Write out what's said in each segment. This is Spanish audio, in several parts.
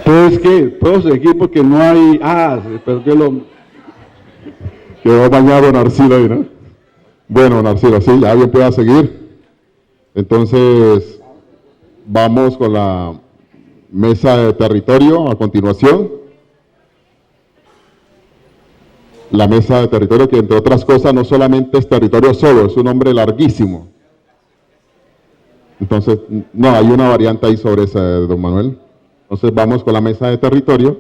Pues que puedo seguir porque no hay. Pero quedó bañado Narcilo ahí, ¿no? Bueno, Narcilo, sí, ya bien pueda seguir. Entonces, vamos con la mesa de territorio a continuación. La mesa de territorio, que entre otras cosas no solamente es territorio solo, es un nombre larguísimo. Entonces, no, hay una variante ahí sobre esa, don Manuel. Entonces vamos con la mesa de territorio,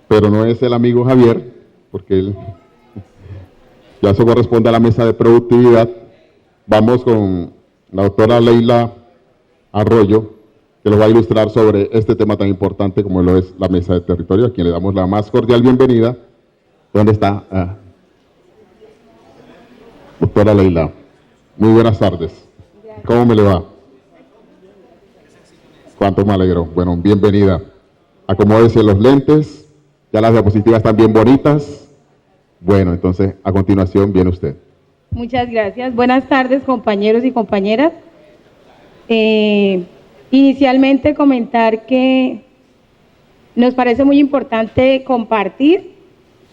pero no es el amigo Javier, porque él ya se corresponde a la mesa de productividad. Vamos con la doctora Leila Arroyo, que nos va a ilustrar sobre este tema tan importante como lo es la mesa de territorio, a quien le damos la más cordial bienvenida. ¿Dónde está? Doctora Leila, muy buenas tardes. ¿Cómo me le va? Cuánto me alegro. Bueno, bienvenida. Acomódese los lentes, ya las diapositivas están bien bonitas. Bueno, entonces, a continuación viene usted. Muchas gracias. Buenas tardes, compañeros y compañeras. Inicialmente comentar que nos parece muy importante compartir,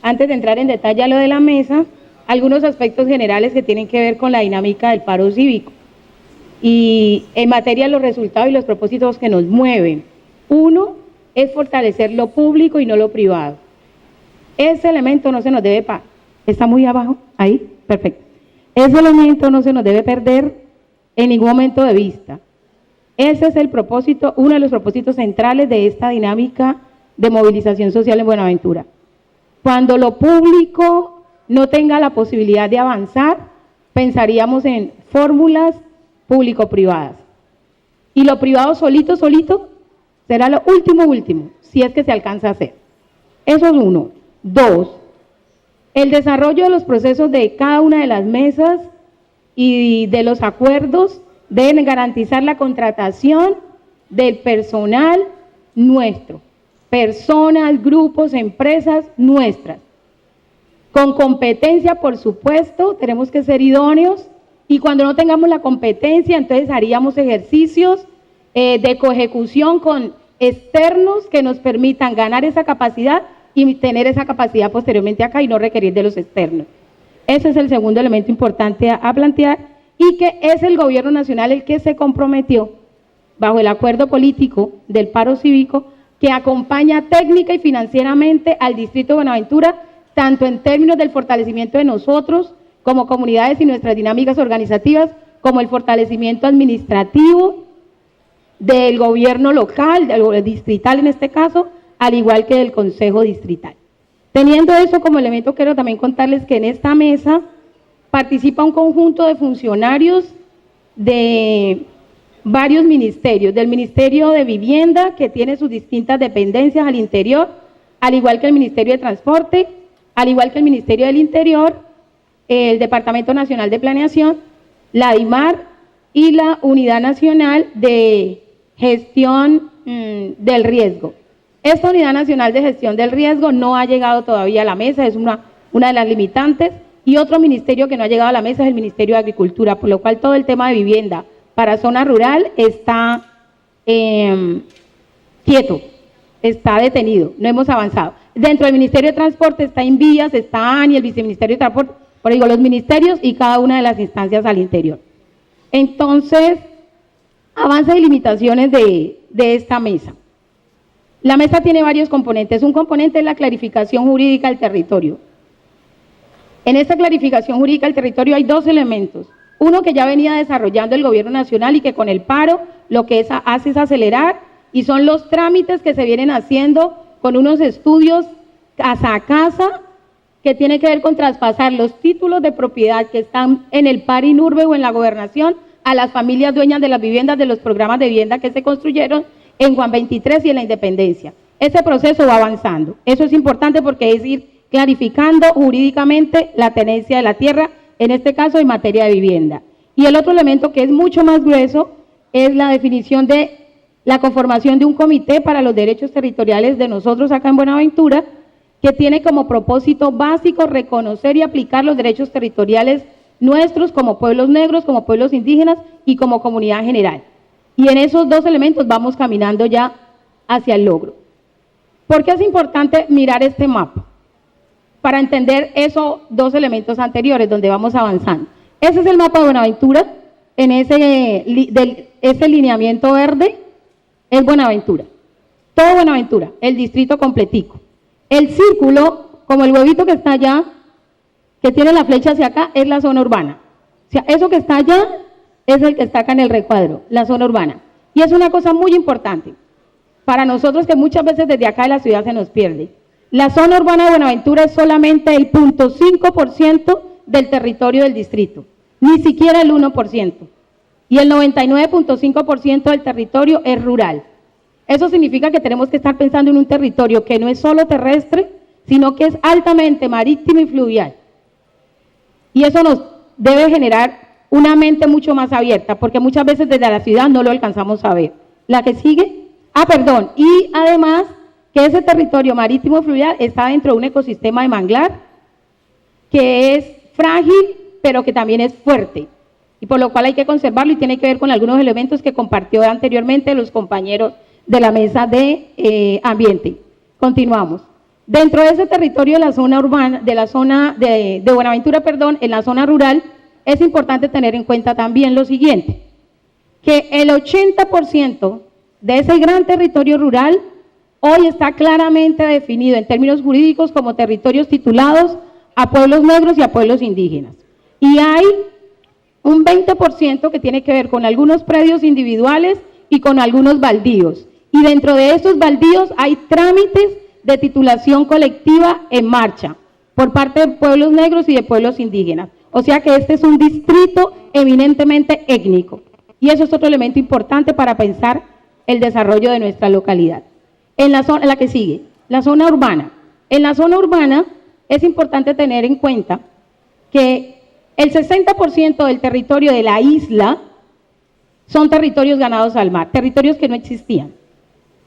antes de entrar en detalle a lo de la mesa, algunos aspectos generales que tienen que ver con la dinámica del paro cívico y en materia de los resultados y los propósitos que nos mueven. Uno es fortalecer lo público y no lo privado. Ese elemento no se nos debe ¿Está muy abajo? Ahí, perfecto. Ese elemento no se nos debe perder en ningún momento de vista. Ese es el propósito, uno de los propósitos centrales de esta dinámica de movilización social en Buenaventura. Cuando lo público no tenga la posibilidad de avanzar, pensaríamos en fórmulas público-privadas. Y lo privado solito será lo último, si es que se alcanza a hacer. Eso es uno. Dos, el desarrollo de los procesos de cada una de las mesas y de los acuerdos deben garantizar la contratación del personal nuestro, personas, grupos, empresas nuestras. Con competencia, por supuesto, tenemos que ser idóneos y cuando no tengamos la competencia, entonces haríamos ejercicios de coejecución con externos que nos permitan ganar esa capacidad y tener esa capacidad posteriormente acá y no requerir de los externos. Ese es el segundo elemento importante a plantear y que es el gobierno nacional el que se comprometió bajo el acuerdo político del paro cívico que acompaña técnica y financieramente al distrito de Buenaventura, tanto en términos del fortalecimiento de nosotros como comunidades y nuestras dinámicas organizativas, como el fortalecimiento administrativo del gobierno local, del distrital en este caso, al igual que del consejo distrital. Teniendo eso como elemento, quiero también contarles que en esta mesa participa un conjunto de funcionarios de varios ministerios, del Ministerio de Vivienda, que tiene sus distintas dependencias al interior, al igual que el Ministerio de Transporte, al igual que el Ministerio del Interior, el Departamento Nacional de Planeación, la DIMAR y la Unidad Nacional de Gestión del Riesgo. Esta Unidad Nacional de Gestión del Riesgo no ha llegado todavía a la mesa, es una de las limitantes, y otro ministerio que no ha llegado a la mesa es el Ministerio de Agricultura, por lo cual todo el tema de vivienda para zona rural está quieto, está detenido, no hemos avanzado. Dentro del Ministerio de Transporte está Invías, está ANI, el Viceministerio de Transporte, por digo, los ministerios y cada una de las instancias al interior. Entonces, avances y limitaciones de esta mesa. La mesa tiene varios componentes. Un componente es la clarificación jurídica del territorio. En esta clarificación jurídica del territorio hay dos elementos. Uno que ya venía desarrollando el gobierno nacional y que con el paro lo que hace es acelerar, y son los trámites que se vienen haciendo con unos estudios casa a casa que tiene que ver con traspasar los títulos de propiedad que están en el PARINURBE o en la gobernación a las familias dueñas de las viviendas de los programas de vivienda que se construyeron en Juan 23 y en la Independencia. Ese proceso va avanzando. Eso es importante porque es ir clarificando jurídicamente la tenencia de la tierra, en este caso en materia de vivienda. Y el otro elemento que es mucho más grueso es la definición de la conformación de un comité para los derechos territoriales de nosotros acá en Buenaventura, que tiene como propósito básico reconocer y aplicar los derechos territoriales nuestros como pueblos negros, como pueblos indígenas y como comunidad en general. Y en esos dos elementos vamos caminando ya hacia el logro. ¿Por qué es importante mirar este mapa? Para entender esos dos elementos anteriores donde vamos avanzando. Ese es el mapa de Buenaventura, en ese lineamiento verde es Buenaventura. Todo Buenaventura, el distrito completico. El círculo, como el huevito que está allá, que tiene la flecha hacia acá, es la zona urbana. O sea, eso que está allá es el que está acá en el recuadro, la zona urbana. Y es una cosa muy importante para nosotros que muchas veces desde acá de la ciudad se nos pierde. La zona urbana de Buenaventura es solamente el 0.5% del territorio del distrito, ni siquiera el 1%. Y el 99.5% del territorio es rural. Eso significa que tenemos que estar pensando en un territorio que no es solo terrestre, sino que es altamente marítimo y fluvial. Y eso nos debe generar una mente mucho más abierta, porque muchas veces desde la ciudad no lo alcanzamos a ver. La que sigue, y además que ese territorio marítimo fluvial está dentro de un ecosistema de manglar que es frágil, pero que también es fuerte, y por lo cual hay que conservarlo y tiene que ver con algunos elementos que compartió anteriormente los compañeros de la mesa de ambiente. Continuamos. Dentro de ese territorio de la zona urbana, de Buenaventura, en la zona rural, es importante tener en cuenta también lo siguiente, que el 80% de ese gran territorio rural hoy está claramente definido en términos jurídicos como territorios titulados a pueblos negros y a pueblos indígenas. Y hay un 20% que tiene que ver con algunos predios individuales y con algunos baldíos. Y dentro de esos baldíos hay trámites de titulación colectiva en marcha por parte de pueblos negros y de pueblos indígenas. O sea que este es un distrito eminentemente étnico. Y eso es otro elemento importante para pensar el desarrollo de nuestra localidad. En la que sigue, la zona urbana. En la zona urbana es importante tener en cuenta que el 60% del territorio de la isla son territorios ganados al mar, territorios que no existían,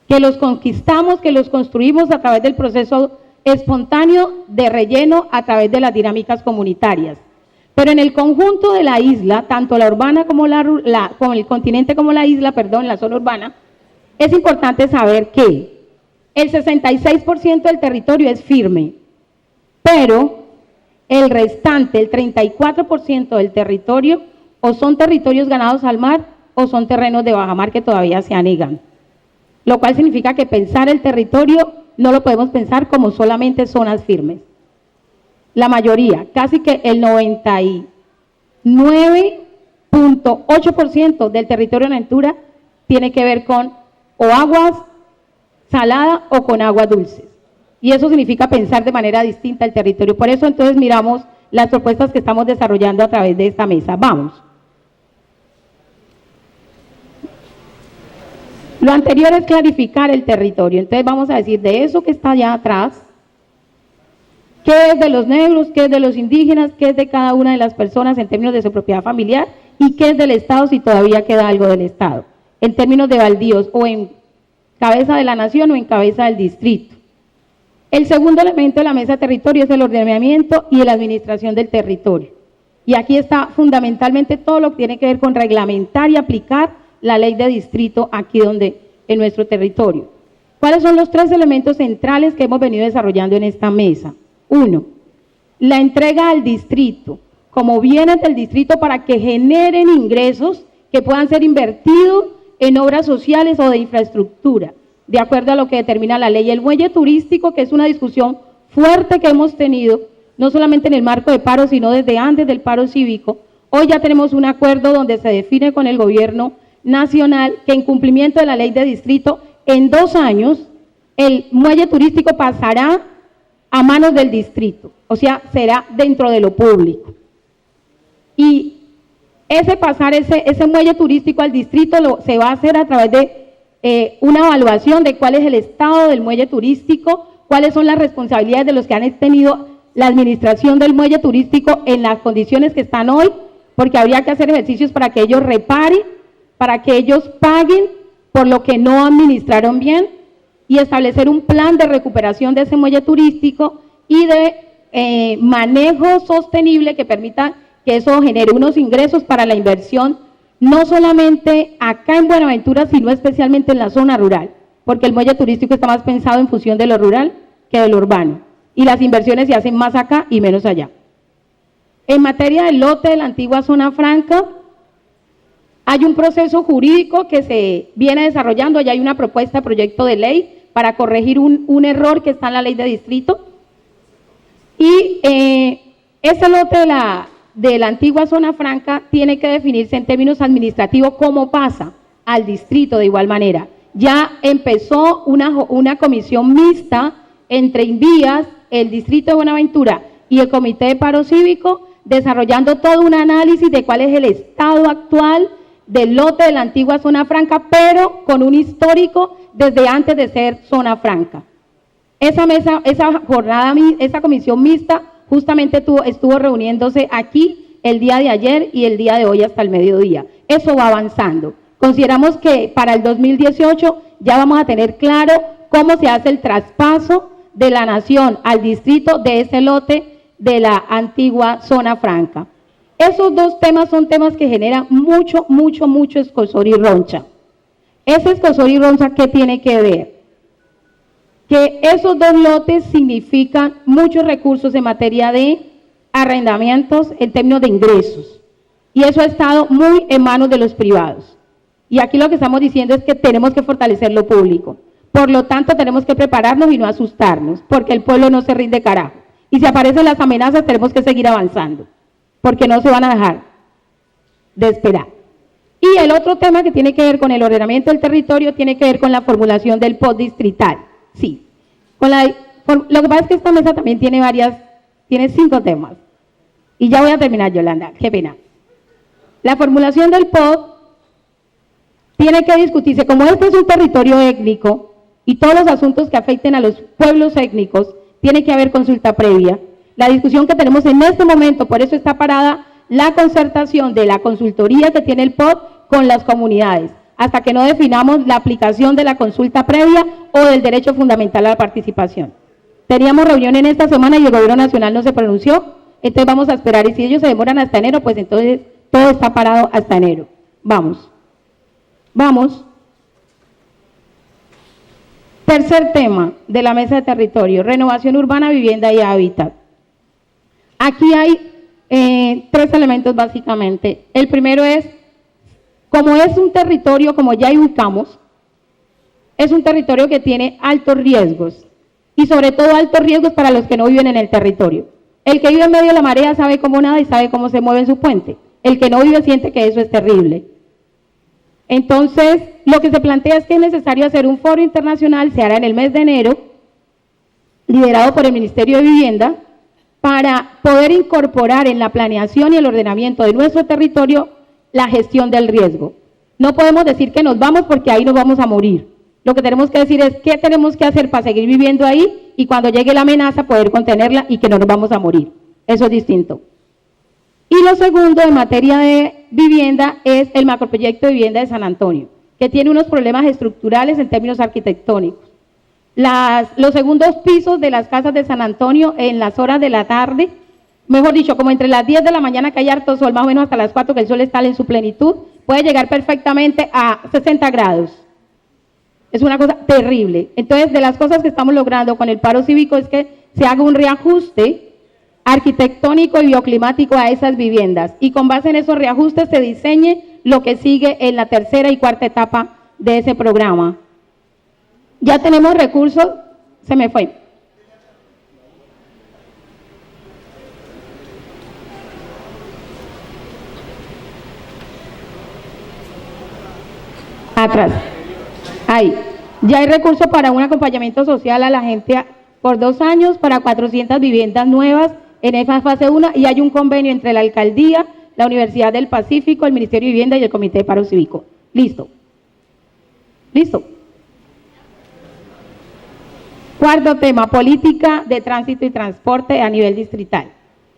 que los conquistamos, que los construimos a través del proceso espontáneo de relleno a través de las dinámicas comunitarias. Pero en el conjunto de la isla, tanto la urbana como el continente como la isla, la zona urbana, es importante saber que el 66% del territorio es firme, pero el restante, el 34% del territorio, o son territorios ganados al mar o son terrenos de bajamar que todavía se anegan. Lo cual significa que pensar el territorio no lo podemos pensar como solamente zonas firmes. La mayoría, casi que el 99.8% del territorio de Buenaventura tiene que ver con o aguas saladas o con aguas dulces. Y eso significa pensar de manera distinta el territorio. Por eso entonces miramos las propuestas que estamos desarrollando a través de esta mesa. Vamos. Lo anterior es clarificar el territorio. Entonces vamos a decir de eso que está allá atrás, qué es de los negros, qué es de los indígenas, qué es de cada una de las personas en términos de su propiedad familiar y qué es del Estado si todavía queda algo del Estado, en términos de baldíos o en cabeza de la nación o en cabeza del distrito. El segundo elemento de la mesa de territorio es el ordenamiento y la administración del territorio. Y aquí está fundamentalmente todo lo que tiene que ver con reglamentar y aplicar la ley de distrito aquí en nuestro territorio. ¿Cuáles son los tres elementos centrales que hemos venido desarrollando en esta mesa? Uno, la entrega al distrito como bienes del distrito para que generen ingresos que puedan ser invertidos en obras sociales o de infraestructura, de acuerdo a lo que determina la ley. El muelle turístico, que es una discusión fuerte que hemos tenido, no solamente en el marco de paro, sino desde antes del paro cívico. Hoy ya tenemos un acuerdo donde se define con el gobierno nacional que en cumplimiento de la ley de distrito, en 2 años, el muelle turístico pasará a manos del distrito, o sea, será dentro de lo público. Y ese muelle turístico al distrito se va a hacer a través de una evaluación de cuál es el estado del muelle turístico, cuáles son las responsabilidades de los que han tenido la administración del muelle turístico en las condiciones que están hoy, porque habría que hacer ejercicios para que ellos reparen, para que ellos paguen por lo que no administraron bien y establecer un plan de recuperación de ese muelle turístico y de manejo sostenible que permita que eso genere unos ingresos para la inversión, no solamente acá en Buenaventura, sino especialmente en la zona rural. porque el muelle turístico está más pensado en función de lo rural que de lo urbano, y las inversiones se hacen más acá y menos allá. En materia del lote de la antigua zona franca, hay un proceso jurídico que se viene desarrollando, ya hay una propuesta de proyecto de ley para corregir un error que está en la ley de distrito, y ese lote de la antigua zona franca tiene que definirse en términos administrativos cómo pasa al distrito de igual manera. Ya empezó una comisión mixta entre Invías, el distrito de Buenaventura y el Comité de Paro Cívico, desarrollando todo un análisis de cuál es el estado actual del lote de la antigua zona franca, pero con un histórico desde antes de ser zona franca. Esa comisión mixta justamente estuvo reuniéndose aquí el día de ayer y el día de hoy hasta el mediodía. Eso va avanzando. Consideramos que para el 2018 ya vamos a tener claro cómo se hace el traspaso de la nación al distrito de ese lote de la antigua zona franca. Esos dos temas son temas que generan mucho escozor y roncha. Ese escozor y roncha, ¿qué tiene que ver? Que esos dos lotes significan muchos recursos en materia de arrendamientos en términos de ingresos. Y eso ha estado muy en manos de los privados. Y aquí lo que estamos diciendo es que tenemos que fortalecer lo público. Por lo tanto, tenemos que prepararnos y no asustarnos, porque el pueblo no se rinde carajo. Y si aparecen las amenazas, tenemos que seguir avanzando, porque no se van a dejar de esperar. Y el otro tema que tiene que ver con el ordenamiento del territorio tiene que ver con la formulación del POT distrital. Sí, lo que pasa es que esta mesa también tiene 5 temas. Y ya voy a terminar, Yolanda, qué pena. La formulación del POT tiene que discutirse, como este es un territorio étnico y todos los asuntos que afecten a los pueblos étnicos, tiene que haber consulta previa. La discusión que tenemos en este momento, por eso está parada la concertación de la consultoría que tiene el POT con las comunidades, hasta que no definamos la aplicación de la consulta previa o del derecho fundamental a la participación. Teníamos reunión en esta semana y el gobierno nacional no se pronunció, entonces vamos a esperar, y si ellos se demoran hasta enero, pues entonces todo está parado hasta enero. Vamos. Tercer tema de la mesa de territorio, renovación urbana, vivienda y hábitat. Aquí hay 3 elementos básicamente. El primero es, como es un territorio, como ya ubicamos, es un territorio que tiene altos riesgos, y sobre todo altos riesgos para los que no viven en el territorio. El que vive en medio de la marea sabe cómo nada y sabe cómo se mueve en su puente. El que no vive siente que eso es terrible. Entonces, lo que se plantea es que es necesario hacer un foro internacional, se hará en el mes de enero, liderado por el Ministerio de Vivienda, para poder incorporar en la planeación y el ordenamiento de nuestro territorio la gestión del riesgo. No podemos decir que nos vamos porque ahí nos vamos a morir. Lo que tenemos que decir es qué tenemos que hacer para seguir viviendo ahí y cuando llegue la amenaza poder contenerla y que no nos vamos a morir. Eso es distinto. Y lo segundo en materia de vivienda es el macroproyecto de vivienda de San Antonio, que tiene unos problemas estructurales en términos arquitectónicos. Los segundos pisos de las casas de San Antonio en las horas de la tarde, mejor dicho, como entre las 10 de la mañana que hay harto sol, más o menos hasta las 4 que el sol está en su plenitud, puede llegar perfectamente a 60 grados. Es una cosa terrible. Entonces, de las cosas que estamos logrando con el paro cívico es que se haga un reajuste arquitectónico y bioclimático a esas viviendas y con base en esos reajustes se diseñe lo que sigue en la tercera y cuarta etapa de ese programa. Ya tenemos recursos, se me fue. Atrás. Ahí. Ya hay recursos para un acompañamiento social a la gente por 2 años para 400 viviendas nuevas en esa fase 1 y hay un convenio entre la Alcaldía, la Universidad del Pacífico, el Ministerio de Vivienda y el Comité de Paro Cívico. Listo. Cuarto tema, política de tránsito y transporte a nivel distrital.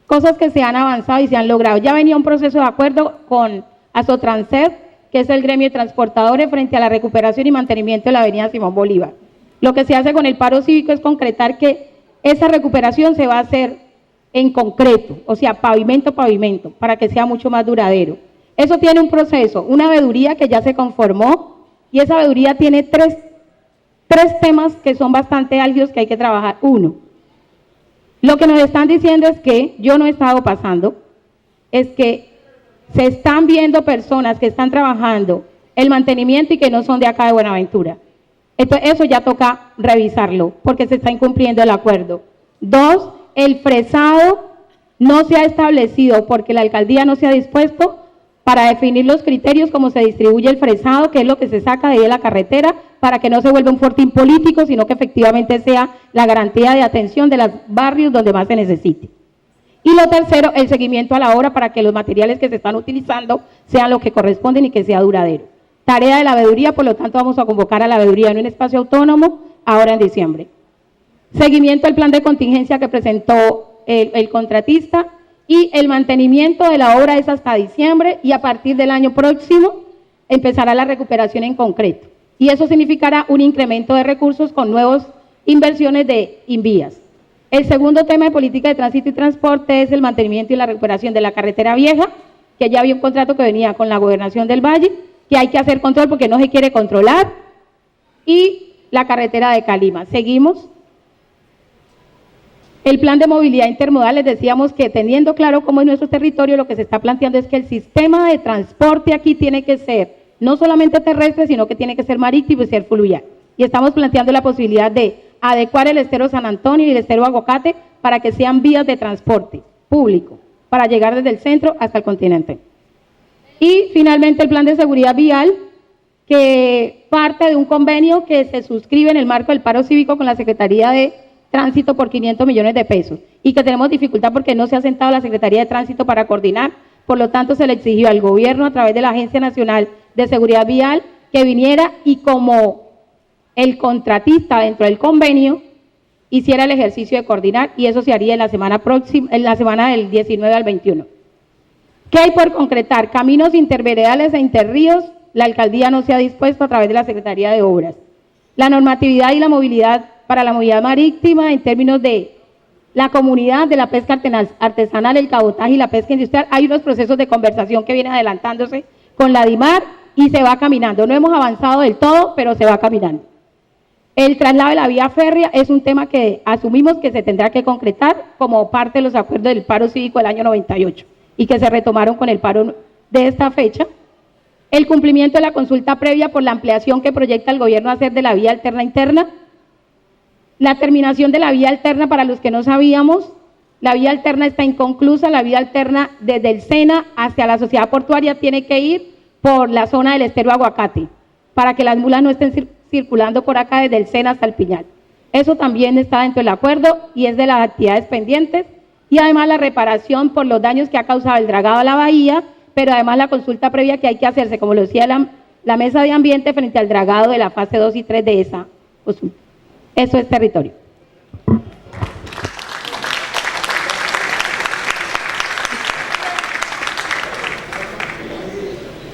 Cosas que se han avanzado y se han logrado. Ya venía un proceso de acuerdo con Asotransed, que es el gremio de transportadores frente a la recuperación y mantenimiento de la avenida Simón Bolívar. Lo que se hace con el paro cívico es concretar que esa recuperación se va a hacer en concreto, o sea, pavimento, para que sea mucho más duradero. Eso tiene un proceso, una veeduría que ya se conformó, y esa veeduría tiene 3 tres temas que son bastante álgidos que hay que trabajar. Uno, lo que nos están diciendo es que, yo no he estado pasando, es que se están viendo personas que están trabajando el mantenimiento y que no son de acá de Buenaventura. Entonces, eso ya toca revisarlo, porque se está incumpliendo el acuerdo. Dos, el fresado no se ha establecido porque la alcaldía no se ha dispuesto para definir los criterios como se distribuye el fresado, que es lo que se saca de ahí de la carretera, para que no se vuelva un fortín político, sino que efectivamente sea la garantía de atención de los barrios donde más se necesite. Y lo tercero, el seguimiento a la obra para que los materiales que se están utilizando sean los que corresponden y que sea duradero. Tarea de la veeduría, por lo tanto vamos a convocar a la veeduría en un espacio autónomo ahora en diciembre. Seguimiento al plan de contingencia que presentó el contratista y el mantenimiento de la obra es hasta diciembre y a partir del año próximo empezará la recuperación en concreto. Y eso significará un incremento de recursos con nuevas inversiones de invías. El segundo tema de política de tránsito y transporte es el mantenimiento y la recuperación de la carretera vieja, que ya había un contrato que venía con la Gobernación del Valle, que hay que hacer control porque no se quiere controlar, y la carretera de Calima. Seguimos. El plan de movilidad intermodal, les decíamos que teniendo claro cómo es nuestro territorio, lo que se está planteando es que el sistema de transporte aquí tiene que ser no solamente terrestre, sino que tiene que ser marítimo y ser fluvial. Y estamos planteando la posibilidad de adecuar el estero San Antonio y el estero Aguacate para que sean vías de transporte público, para llegar desde el centro hasta el continente. Y finalmente el plan de seguridad vial, que parte de un convenio que se suscribe en el marco del paro cívico con la Secretaría de Tránsito por 500 millones de pesos y que tenemos dificultad porque no se ha sentado la Secretaría de Tránsito para coordinar, por lo tanto se le exigió al gobierno a través de la Agencia Nacional de Seguridad Vial que viniera y como el contratista dentro del convenio hiciera el ejercicio de coordinar y eso se haría en la semana próxima, en la semana del 19 al 21. ¿Qué hay por concretar? Caminos interveredales e interríos, la alcaldía no se ha dispuesto a través de la Secretaría de Obras. La normatividad y la movilidad para la movilidad marítima en términos de la comunidad, de la pesca artesanal, el cabotaje y la pesca industrial, hay unos procesos de conversación que vienen adelantándose con la DIMAR y se va caminando. No hemos avanzado del todo, pero se va caminando. El traslado de la vía férrea es un tema que asumimos que se tendrá que concretar como parte de los acuerdos del paro cívico del año 98 y que se retomaron con el paro de esta fecha. El cumplimiento de la consulta previa por la ampliación que proyecta el gobierno hacer de la vía alterna interna. La terminación de la vía alterna, para los que no sabíamos, la vía alterna está inconclusa, la vía alterna desde el SENA hacia la sociedad portuaria tiene que ir por la zona del estero Aguacate, para que las mulas no estén circulando por acá desde el SENA hasta el Piñal. Eso también está dentro del acuerdo y es de las actividades pendientes, y además la reparación por los daños que ha causado el dragado a la bahía, pero además la consulta previa que hay que hacerse, como lo decía la mesa de ambiente, frente al dragado de la fase 2 y 3 de esa consulta. Eso es territorio.